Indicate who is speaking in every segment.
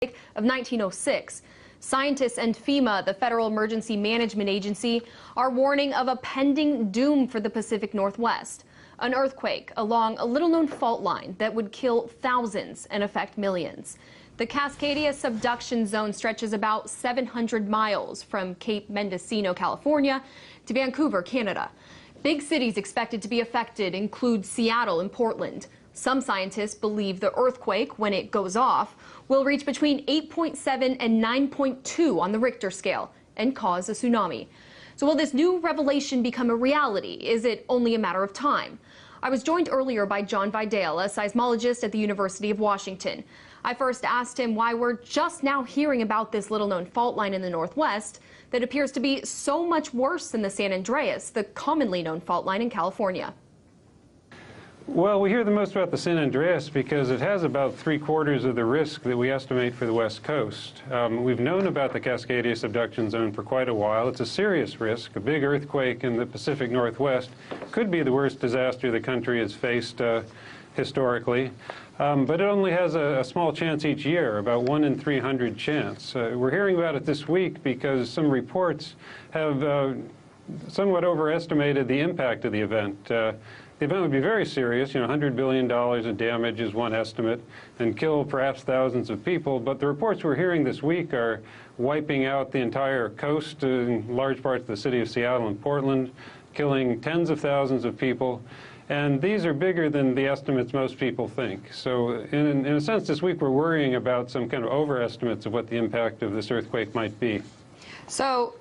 Speaker 1: of 1906. Scientists and FEMA, the Federal Emergency Management Agency, are warning of a pending doom for the Pacific Northwest. An earthquake along a little-known fault line that would kill thousands and affect millions. The Cascadia subduction zone stretches about 700 miles from Cape Mendocino, California, to Vancouver, Canada. Big cities expected to be affected include Seattle and Portland. Some scientists believe the earthquake, when it goes off, will reach between 8.7 and 9.2 on the Richter scale and cause a tsunami. So will this new revelation become a reality? Is it only a matter of time? I was joined earlier by John Vidale, a seismologist at the University of Washington. I first asked him why we're just now hearing about this little-known fault line in the Northwest that appears to be so much worse than the San Andreas, the commonly known fault line in California.
Speaker 2: Well, we hear the most about the San Andreas because it has about 3/4 of the risk that we estimate for the West Coast. We've known about the Cascadia subduction zone for quite a while. It's a serious risk. A big earthquake in the Pacific Northwest could be the worst disaster the country has faced historically. But it only has a small chance each year, about 1 in 300 chance. We're hearing about it this week because some reports have somewhat overestimated the impact of the event. The event would be very serious, $100 billion in damage is one estimate, and kill perhaps thousands of people. But the reports we're hearing this week are wiping out the entire coast in large parts of the city of Seattle and Portland, killing tens of thousands of people. And these are bigger than the estimates most people think. So in a sense, this week we're worrying about some kind of overestimates of what the impact of this earthquake might be.
Speaker 1: So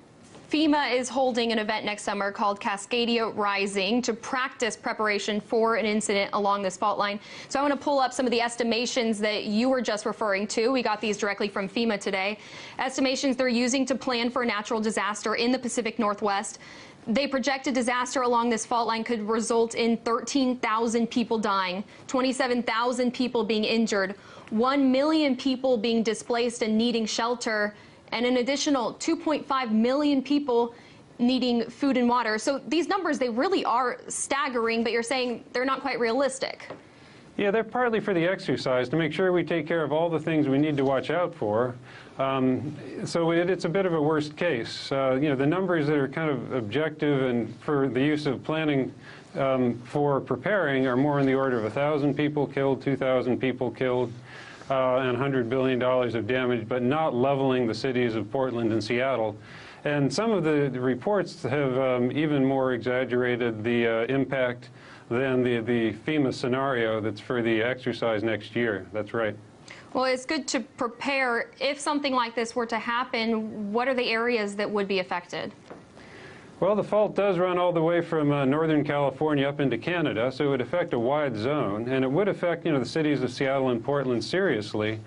Speaker 1: FEMA is holding an event next summer called Cascadia Rising to practice preparation for an incident along this fault line. So I want to pull up some of the estimations that you were just referring to. We got these directly from FEMA today. Estimations they're using to plan for a natural disaster in the Pacific Northwest. They project a disaster along this fault line could result in 13,000 people dying, 27,000 people being injured, 1 million people being displaced and needing shelter, and an additional 2.5 million people needing food and water. So these numbers, they really are staggering, but you're saying they're not quite realistic.
Speaker 2: Yeah, they're partly for the exercise to make sure we take care of all the things we need to watch out for. So it's a bit of a worst case. The numbers that are kind of objective and for the use of planning for preparing are more in the order of 1,000 people killed, 2,000 people killed, and $100 billion of damage, but not leveling the cities of Portland and Seattle. And some of the reports have even more exaggerated the impact than the FEMA scenario that's for the exercise next year. That's right.
Speaker 1: Well, it's good to prepare. If something like this were to happen, what are the areas that would be affected?
Speaker 2: Well, the fault does run all the way from Northern California up into Canada, so it would affect a wide zone, and it would affect, the cities of Seattle and Portland seriously,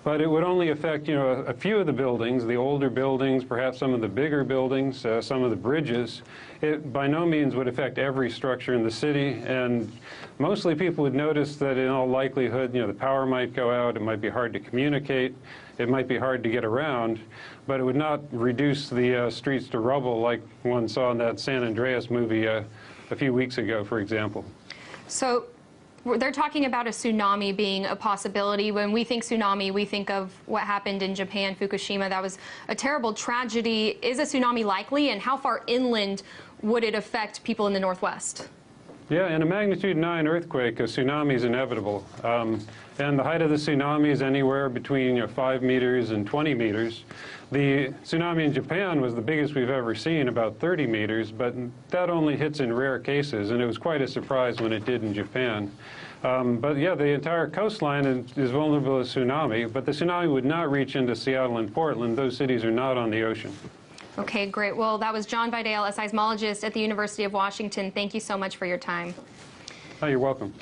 Speaker 2: but it would only affect, a few of the buildings, the older buildings, perhaps some of the bigger buildings, some of the bridges. It by no means would affect every structure in the city, and mostly people would notice that in all likelihood, the power might go out, it might be hard to communicate, it might be hard to get around, but it would not reduce the streets to rubble like one saw in that San Andreas movie a few weeks ago, for example.
Speaker 1: So they're talking about a tsunami being a possibility. When we think tsunami, we think of what happened in Japan, Fukushima. That was a terrible tragedy. Is a tsunami likely, and how far inland would it affect people in the Northwest?
Speaker 2: Yeah, in a magnitude 9 earthquake, a tsunami is inevitable. And the height of the tsunami is anywhere between 5 meters and 20 meters. The tsunami in Japan was the biggest we've ever seen, about 30 meters, but that only hits in rare cases, and it was quite a surprise when it did in Japan. But yeah, the entire coastline is vulnerable to tsunami, but the tsunami would not reach into Seattle and Portland. Those cities are not on the ocean.
Speaker 1: Okay, great. Well, that was John Vidale, a seismologist at the University of Washington. Thank you so much for your time.
Speaker 2: Oh, you're welcome.